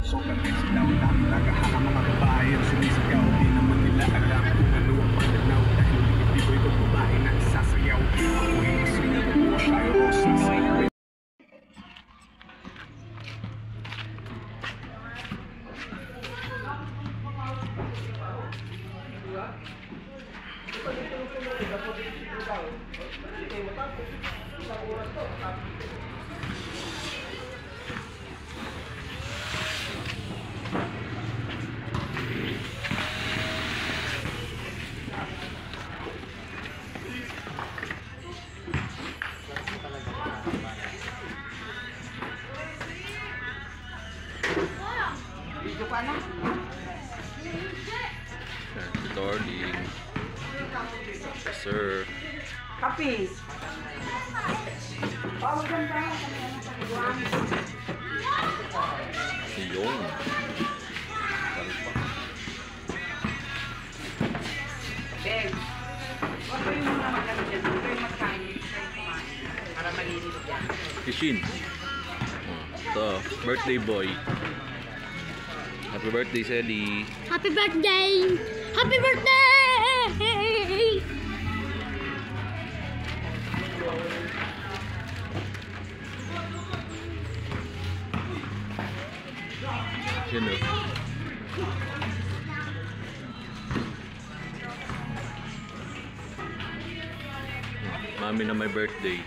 Sobrang sexy daw lang, naghahanap mga babae ang sumisigaw. Di naman nila alam kung ano ang pananaw. Dahil hindi ko ito babae na isasayaw. Ako'y masaya ko po siya yung rosas. Darling. Sir. Kapi. Yung. Ben, wag ko yung mga magkano dyan. Huwag ko yung magkain. Para malinis yan. Kishin. Ito, birthday boy. Happy birthday, Selly. Happy birthday! Happy birthday! Sino? Mami na may birthday.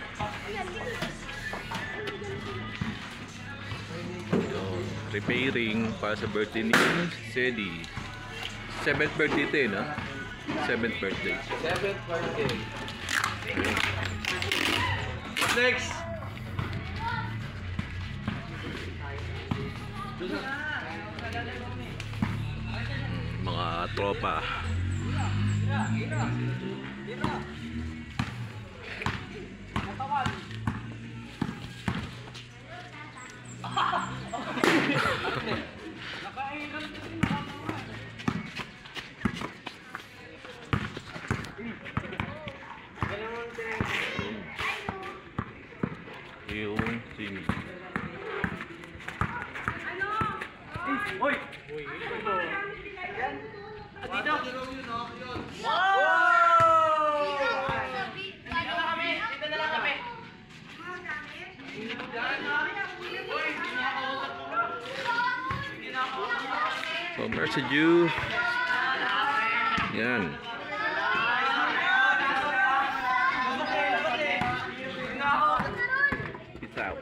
Preparing para sa birthday ni Selly. 7th birthday ito no? 7th birthday. 7th birthday. Next! Mga tropa. Yung sini. Hoy! Dito! Wow! Dito na kami! Dito na lang kami! So, merci you. Yan. Peace out.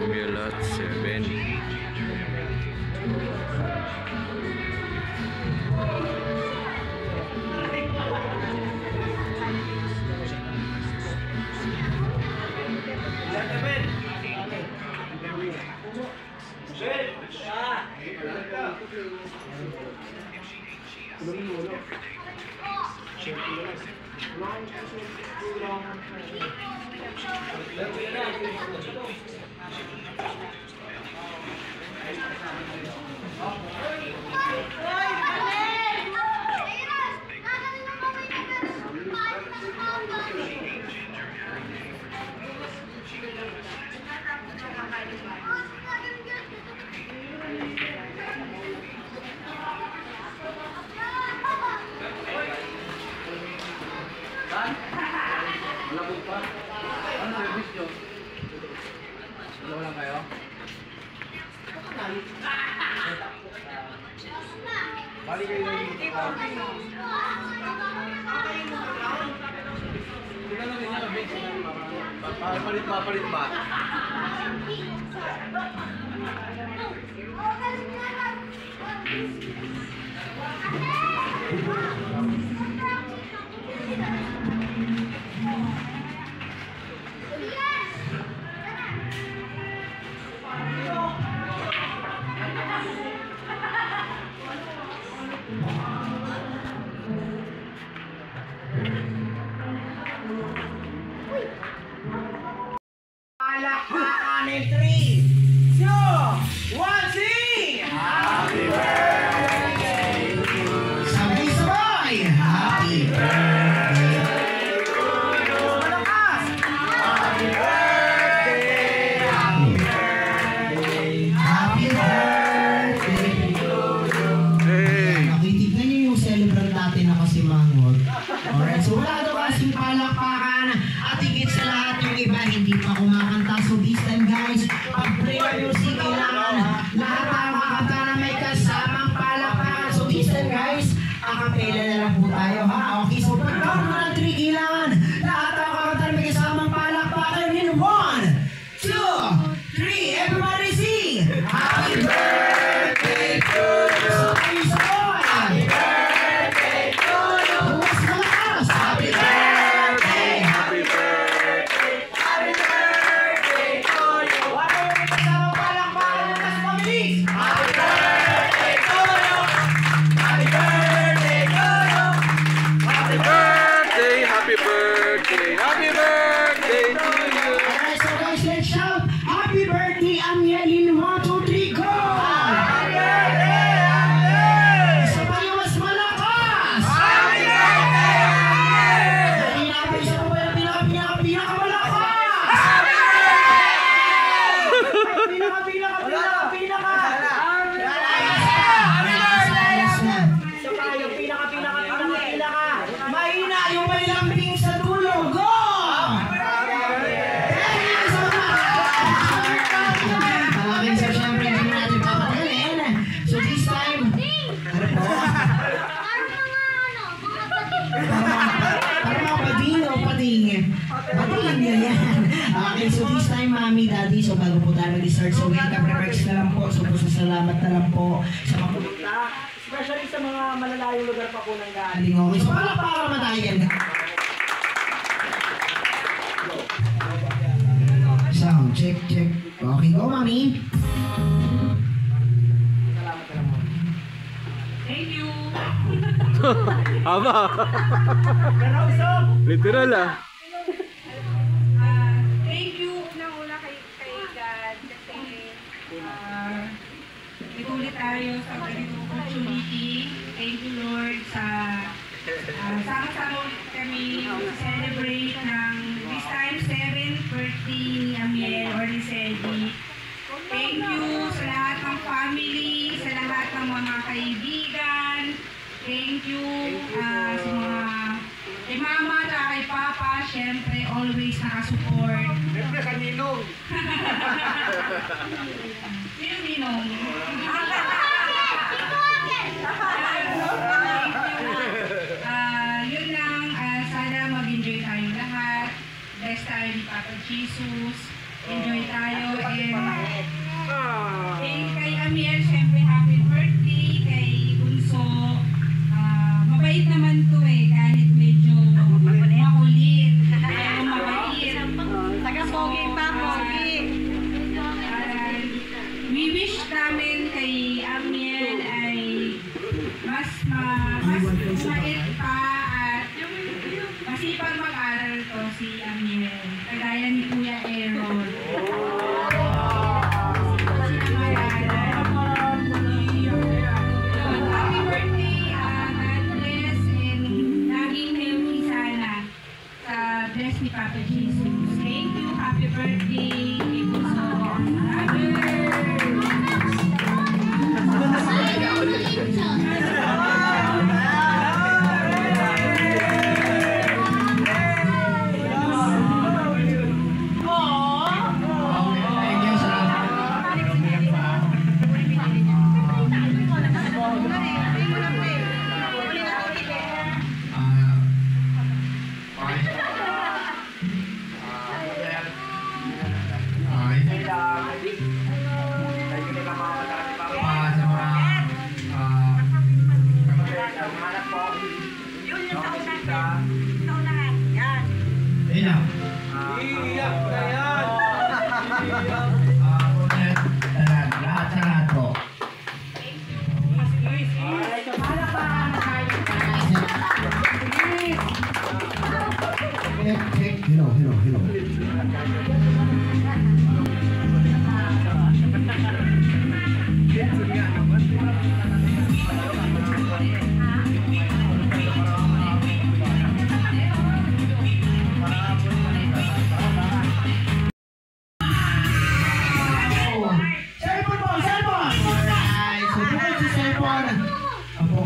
Umialat 7. Malabog pa? Ano service nyo? Dalawa lang kayo? Bali kayo na yung papalit ba? Palakpakan in 3, 2, 1, sing! Happy Akapela na lang po tayo, ha? Okay, so pag-count mo ng 3, kailangan lahat ang kakanta may kasamang palakpakan in 1, 2, 3, everybody sing! Happy birthday to you! Happy birthday to you! Mas malakas! Happy birthday! Happy birthday! Happy birthday to you! Ano yung kasamang palakpakan ng mas mabilis? Happy birthday to you! Happy birthday to you! Happy birthday, happy birthday, happy birthday to you. Alright, so guys, let's shout happy birthday, Amiel, in 1, 2, 3, go! Happy birthday, Amiel! Isa pa yung mas malakas! Happy birthday, Amiel! Kanina pa isa pa yung pinakamalakas! Happy birthday! Pinaka! Happy birthday, Amiel! Isa pa yung pinaka! Mahina yung may lambing sa dulo, go! Okay, so syempre hindi natin papagalin. So this time, ano po? Para mga pading o pading? Pading yan. Okay, so this time, Mami, Daddy, so bago po tayo mag-start, so welcome remarks na lang po. So salamat na lang po sa mga pumunta. Especially sa mga malalayong lugar pa po ng galing. Okay, so palakpakan naman tayo yan. Sound, check. Okay, go, Mami. Thank you. Haba. Literal ah. Thank you unang-una kay God kasi ituloy tayo sa ganitong opportunity. Thank you, Lord, sa sama-sama ulit kami celebrate ng this time 7th birthday ni Amiel or ni Sedi. Thank you sa lahat ng family, sa lahat ng mga kaibigan. Thank you sa mga kay Mama at kay Papa, syempre always nakasupport. Siyempre sa Ninong. Sino Ninong? Yun lang, sana mag-enjoy tayo lahat. Bless tayo ni Papa Jesus. Enjoy tayo and kay Amiel, syempre happy birthday. Kay Bunso, mabait naman to kahit medyo makulit. Pero mabait. Taga-pogi pa, pogi. We wish namin kay Amiel ay mas mabait pa at masipag mag-aral to si Amiel. Kagaya ni Kuya Aaron. Happy birthday, God bless and laging healthy sana sa bless ni Papa Jesus. Thank you, happy birthday.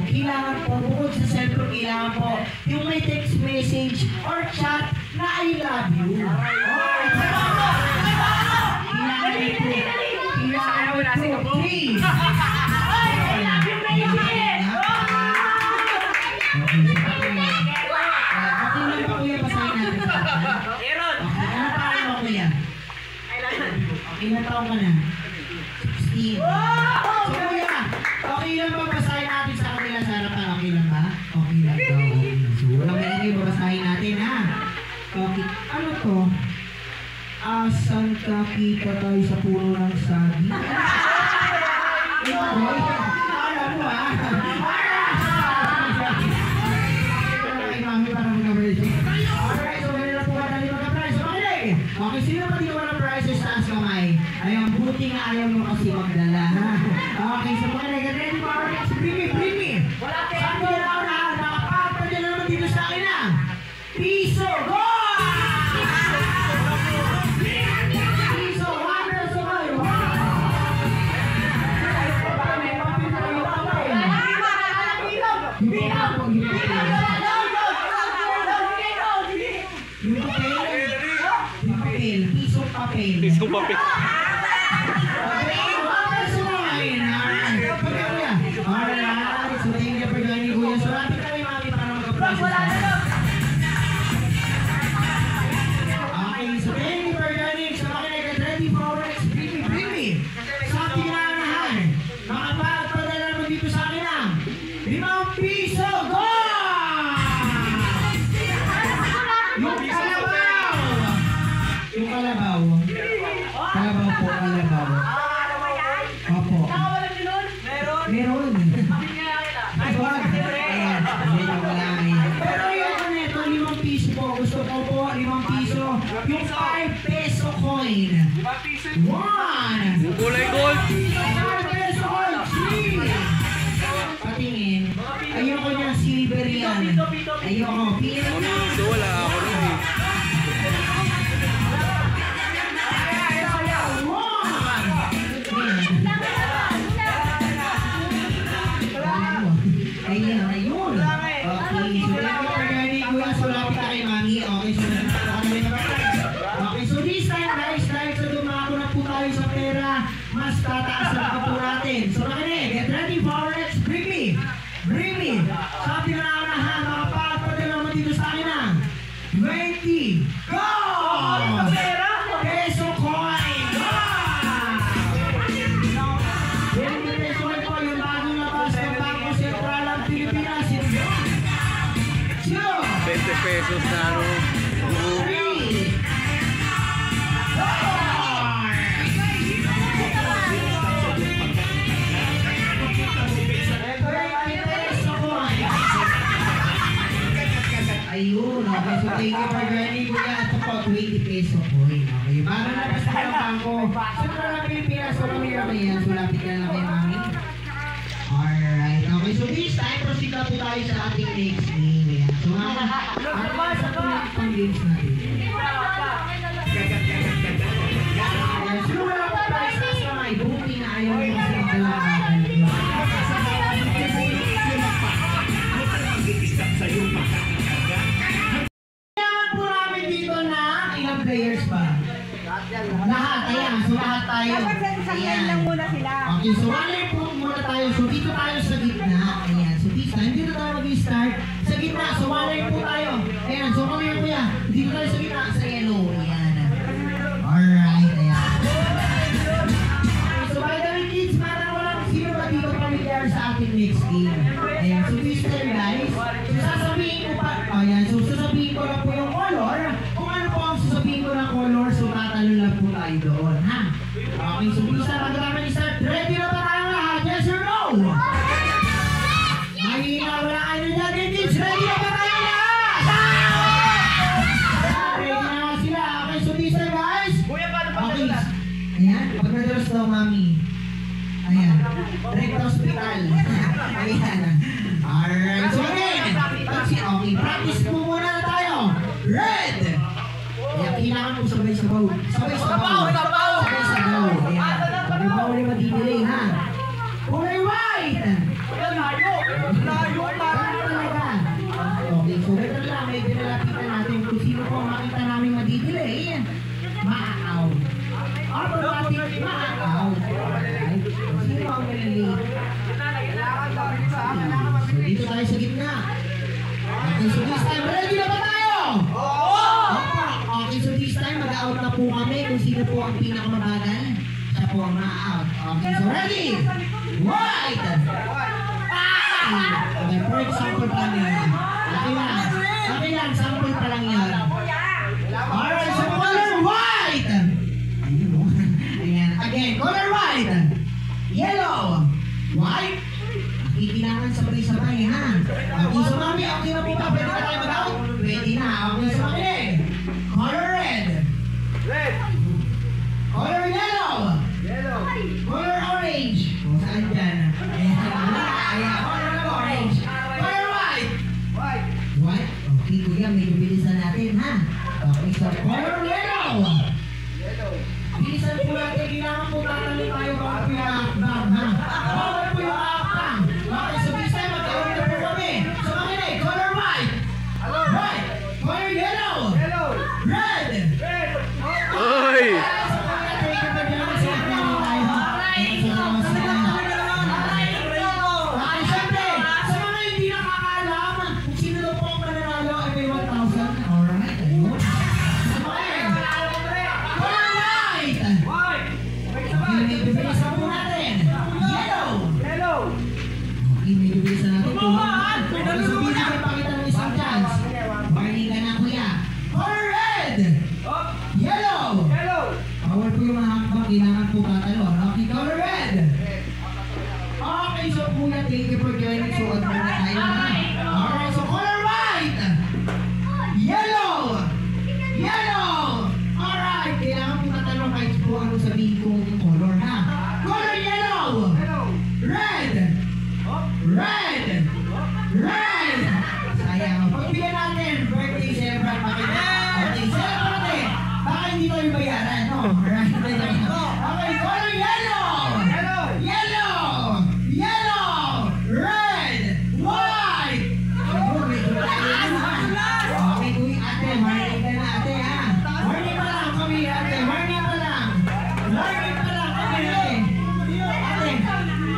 Kailangan po, bukod sa cellphone, kailangan po yung may text message or chat na I love you. Alright, kailangan po, please. I love you, baby! lang ba basahin natin sa kanila sa harapan? Okay lang ba? Okay lang daw. So, walang maingay, babasahin natin ha. Okay. Ano to? Asan ka kita tayo sa puno ng sabi? Alam mo ha? Ay, mami, parang mag-emergency. Alright, so ganun lang po kadali magka-prize. Okay, sino pa dito walang prizes sa taas kamay? Ayun, buti nga ayaw mo kasi magdala, ha? Okay, so mga nag-ready po ako next. Bring me! Sabi na ako na, nakapagpad na naman dito sa akin na. Piso, go! Piso, 1 peso kayo. Pisong papel. Pisong papel. Alright, so thank you for joining Kuya. So lapit kami mami para mag-process. Okay, so thank you for joining. So makinig ready for our next bring me. Sa ating nanahan, makapagpadala naman dito sa akin ang 5 piso. Go! Yung kalabaw! Yung kalabaw. Kalabaw po, kalabaw. Opo. Meron. Ay, wag. Ayan, medyo malaki. Pero yung ano ito, 5 piso po. Gusto ko po, 5 piso. Yung 5 peso coin. 1. Kulay gold. 5 peso coin. 3. Patingin. Ayoko niya, silver yan. Ayoko. Pili na. So wala ako nun eh. Ayun. Okay, so thank you for joining Kuya. So lapit na kay Mami. Okay, so okay, so this time guys, dahil sa dumako na po tayo sa pera, mas tataas na po natin. So makinig, get ready for our next bring me. Sabi na ako na ha, makapagpadala naman dito sa akin ang 20. Go! Peso coin! Go! 20 peso coin po, yung bagong labas ng Bangko Sentral ng Pilipinas. 20 pesos na ano. 3. 4. Ayun, okay. So thank you for joining Kuya. Ito po, 20 peso coin. Okay, para labas na ng bangko. Sentral ng Pilipinas, so kami yan. So lapit ka na kay Mami. Alright, okay. So this time, proceed na po tayo sa ating next game. Ayan. So ang sa pang games natin. Ayan, sino wala po price na sa may buti na ayaw mo kasi magdalaman. Kailangan po namin dito na ilang players ba? Lahat, ayan. So lahat tayo. Dapat sa Ayan. lang muna sila. Okay, so one po muna tayo. So dito tayo sa gitna. Ayan, so this time, dito tayo mag-start. Sa gitna, so one po tayo. Ayan, so kami yung kuya. Dito tayo sa gitna, sa yellow. Ayan. Alright, ayan. So by the way kids, parang walang sino ba dito familiar sa ating next game. Ayan, so this time guys, so sasabihin ko pa, ayan, so sasabihin ko lang po yung color. Kung ano po ang sasabihin ko ng color, so tatalo lang po tayo doon, ha? Okay, so please na pag-raman start. Ready na ba tayo lahat? Yes or no? Mahina, wala kayo dyan, kids. Ready na ba tayo lahat? Ready na nga sila. Okay, so this time guys. Okay. Ayan, pag-reduce daw, mami. Ayan. Direct hospital. Ayan. Alright, so again. Okay, practice po muna na tayo. Red. Ayan, kailangan po sabay-sabaw. Sabay-sabaw. Sabay-sabaw. Ayan. Sabay-sabaw ulit mag-delay, ha? Kulay white. Layo talaga. Okay, so ito lang. May pinalapitan natin kung sino po makita namin mag-delay. Maakaw. Automatic maakaw. Alright. Sino ang malilate? So dito tayo sa gitna. Okay, so this time, ready na ba tayo? Okay, so this time, mag-out na po kami kung sino po ang pinakamabagal. Siya po ang ma-out. Okay, so ready? White! Okay, for example pa lang yun. Okay lang, sample pa lang yun. Alright, so color white! Ayun o. Ayan, again, color white! Yellow! White! Kailangan sabay-sabay, ha? Okay, so mami, okay na po ba? Pwede na tayo mag-out? Pwede na. Okay, so makinig. Color red. Red. Color yellow. Yellow. Color orange. O, saan dyan? Ayan, color orange. Color white. White. White? Okay, kuya, medyo bilisan natin, ha? Okay, so color yellow. Yellow. Bilisan po natin. Kailangan po tatanong tayo kung po yung akbang, ha? Bawal po yung akbang. Okay, so this time, magkakaroon na po kami. So makinig, color white. White. Color yellow. Yellow. Red. Red. Oy! White. Yellow. Yellow! Yellow. Bawal po yung mga hakbang, kailangan po tatalo. Okay, color red! Okay, so kuya, thank you for joining. So, at muna tayo na. Alright, so color white! Yellow! Yellow! Alright, kailangan po tatalo kahit po ano sabihin kong color, ha? Color yellow! Yellow. Red! Red! Red! Sayang. Pagbigyan natin, birthday celebrant. Okay, celebrate! Baka hindi tayo bayaran, no? Alright, okay, color yellow! Yellow. Yellow! Yellow! Red! White! Ayun, medyo tayo na. Okay, kuya, ate, warning ka na, ate, ha? Warning pa lang kami, ate. Warning pa lang. Warning pa lang kami, ate. Ate,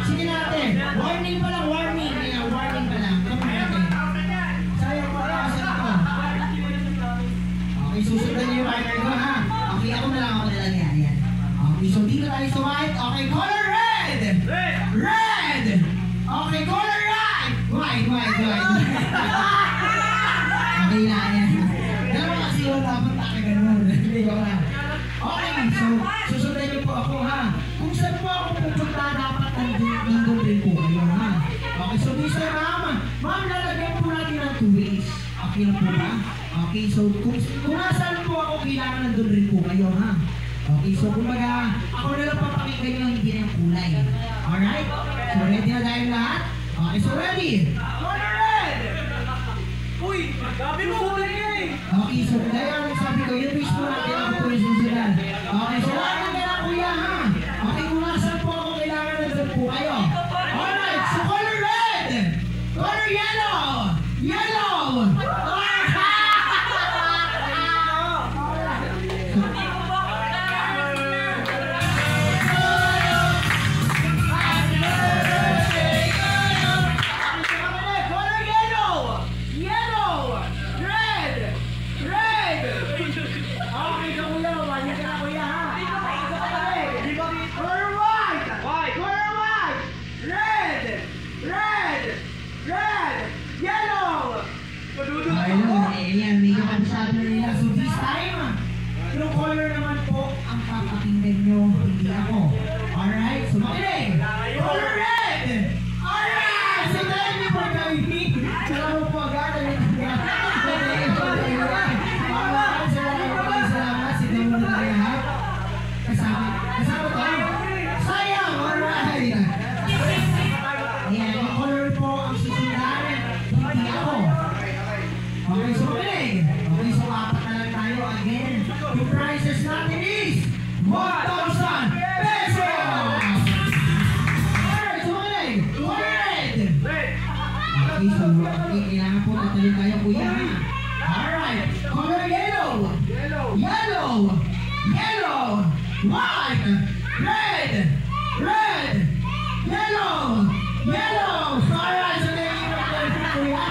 sige na, ate. Warning pa lang, warning. Ayan, warning pa lang. Kami, ate. Sayang pa lang sa ito. Okay, susundan niyo yung partner ko, ha? Okay, ako na lang yan. Ayan. Okay, so dito tayo sa white. Okay, color red! Red. Red! Okay, color white! White. Okay na, ayan. Dalawa kasi yun, dapat taka ganun. Hindi ko na. Okay, so susundan niyo po ako, ha? Kung saan po ako pupunta, dapat nandun din po kayo, ha? Okay, so this time, ma'am, lalagyan po natin ng 2 ways. Okay na po ba? Okay, so kung nasaan po ako, kailangan nandun rin po kayo, ha? Okay, so kumbaga, ako na lang papakinggan yung hindi ng kulay. Alright? So ready na tayo lahat? Okay, so ready? Color red! Uy, gabi mo kulay eh. Okay, so kaya ang sabi ko, yung wish po natin ako po yung susunod. Okay, so lahat na kuya, ha? Okay, kung nasaan po ako, kailangan nandun po kayo. Alright, so color red! Color yellow! Yellow! Color yellow! Yellow! Red! Red! Okay, so kuya, wali ka na kuya, ha? Color white! White. Color white! Red! Red! Red! Yellow! Ayun, ayan, medyo kabisado na nila. So this time, yung color naman po ang papakinggan nyo, hindi ako. Alright, so makinig! Color red! Alright! So thank you for joining. Salamat po agad. Salamat. Sige muna tayo, ha? Kasama tayo. Sayang! Alright! Ayan, yung color po ang susundan. Hindi ako. Okay, so makinig. Okay, so apat na lang tayo again. Yung prices natin is 1,000 pesos! Alright, so makinig. Color red! Red. Okay, so kailangan po natalin tayo, kuya, ha? Alright, color yellow! Yellow. Yellow! Yellow! White! Red! Red! Yellow! Yellow! Alright, so thank you for joining, kuya.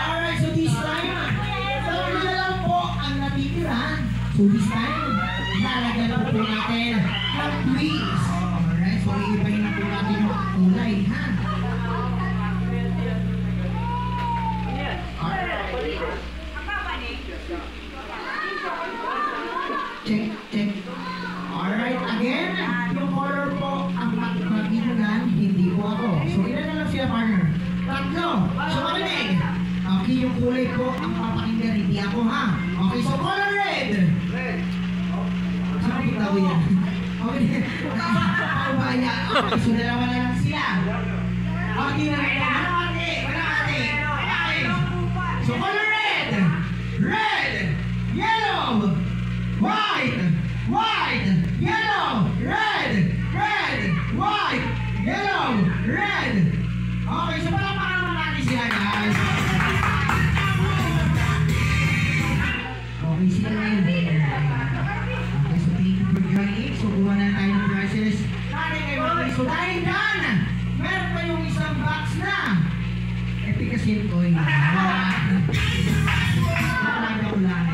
Alright, so this time, tatlo na lang po ang natitira. So this time, lalagyan po natin ng twist. Alright, so iibayin na po natin yung kulay, ha? anong kulay po ang papakinggan, hindi ako ha. Okay, so color red. Red. Saan ko tawag yan? Okay, ako ba niya? Okay, so dalawa na lang sila. Okay, na rin. Wala ate. Okay. So color red. Red. Yellow. White. White. Yellow. Red. Red. White. Yellow. Red. Okay, so palakpakan naman natin sila, guys. Okay, sila na yun. Okay, so thank you for joining. So, kuha na tayo ng brushes. So, dahil dyan, meron pa yung isang box na efficacy coin. Wala ko lang.